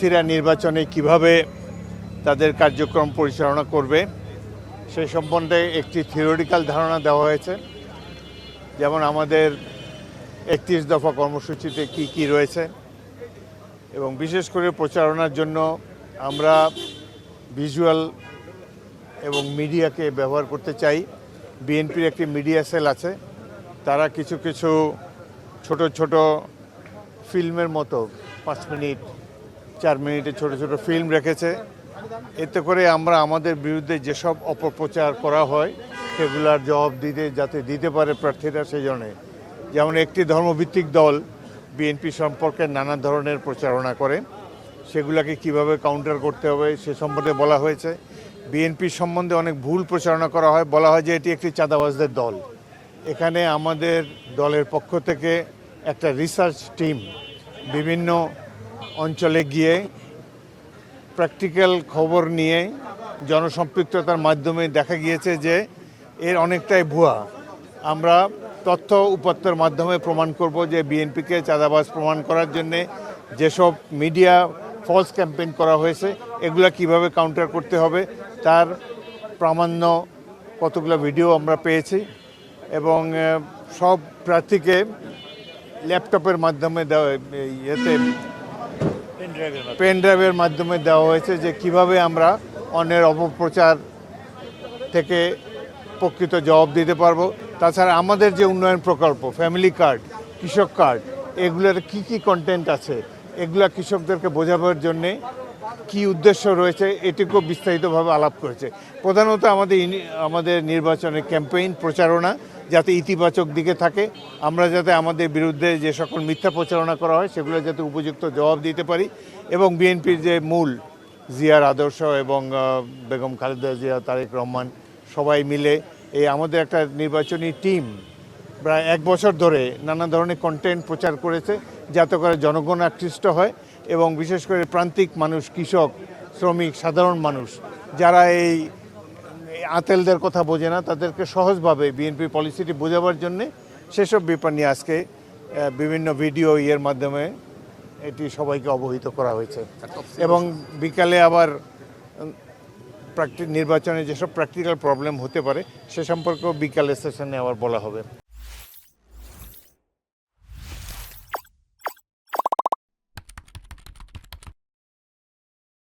প্রার্থীরা নির্বাচনে কিভাবে তাদের কার্যক্রম পরিচালনা করবে সেই সম্বন্ধে একটি থিওরিটিক্যাল ধারণা দেওয়া হয়েছে। যেমন আমাদের 31 দফা কর্মসূচিতে কি কি রয়েছে এবং বিশেষ করে প্রচারণার জন্য আমরা ভিজুয়াল এবং মিডিয়াকে ব্যবহার করতে চাই। বিএনপির একটি মিডিয়া সেল আছে, তারা কিছু কিছু ছোট ছোট ফিল্মের মতো 5 মিনিট 4 মিনিটের ছোট ছোট ফিল্ম রেখেছে। এতে করে আমরা আমাদের বিরুদ্ধে যেসব অপপ্রচার করা হয় সেগুলার জবাব যাতে দিতে পারে প্রার্থীরা, সেই জন্যে। যেমন একটি ধর্মভিত্তিক দল বিএনপি সম্পর্কে নানা ধরনের প্রচারণা করে, সেগুলোকে কিভাবে কাউন্টার করতে হবে সে সম্বন্ধে বলা হয়েছে। বিএনপি সম্বন্ধে অনেক ভুল প্রচারণা করা হয়, বলা হয় যে এটি একটি চাঁদাবাজদের দল। এখানে আমাদের দলের পক্ষ থেকে একটা রিসার্চ টিম বিভিন্ন অঞ্চলে গিয়ে প্র্যাকটিক্যাল খবর নিয়ে জনসম্পৃক্ততার মাধ্যমে দেখা গিয়েছে যে এর অনেকটাই ভুয়া। আমরা তথ্য উপাত্তের মাধ্যমে প্রমাণ করব যে বিএনপিকে চাঁদাবাজ প্রমাণ করার জন্যে যেসব মিডিয়া ফলস ক্যাম্পেইন করা হয়েছে এগুলা কিভাবে কাউন্টার করতে হবে তার প্রামাণ্য কতগুলো ভিডিও আমরা পেয়েছি। এবং সব প্রার্থীকে ল্যাপটপের মাধ্যমে পেন ড্রাইভের মাধ্যমে দেওয়া হয়েছে যে কিভাবে আমরা অন্যের অপপ্রচার থেকে প্রকৃত জবাব দিতে পারবো। তাছাড়া আমাদের যে উন্নয়ন প্রকল্প, ফ্যামিলি কার্ড, কৃষক কার্ড, এগুলোর কি কি কন্টেন্ট আছে এগুলা কৃষকদেরকে বোঝাবার জন্যে কি উদ্দেশ্য রয়েছে এটিকেও বিস্তারিতভাবে আলাপ করেছে। প্রধানত আমাদের নির্বাচনের ক্যাম্পেইন প্রচারণা যাতে ইতিবাচক দিকে থাকে, আমরা যাতে আমাদের বিরুদ্ধে যে সকল মিথ্যা প্রচারণা করা হয় সেগুলো যাতে উপযুক্ত জবাব দিতে পারি, এবং বিএনপির যে মূল জিয়ার আদর্শ এবং বেগম খালেদা জিয়া, তারেক রহমান সবাই মিলে এই আমাদের একটা নির্বাচনী টিম প্রায় 1 বছর ধরে নানা ধরনের কন্টেন্ট প্রচার করেছে যাতে করে জনগণ আকৃষ্ট হয় এবং বিশেষ করে প্রান্তিক মানুষ, কৃষক, শ্রমিক, সাধারণ মানুষ যারা এই আতেলদের কথা বোঝে না তাদেরকে সহজভাবে বিএনপি পলিসিটি বোঝাবার জন্যে সেসব ব্যাপার নিয়ে আজকে বিভিন্ন ভিডিও মাধ্যমে এটি সবাইকে অবহিত করা হয়েছে। এবং বিকালে আবার নির্বাচনে যেসব প্র্যাকটিক্যাল প্রবলেম হতে পারে সে সম্পর্কেও বিকালের সেশনে আবার বলা হবে।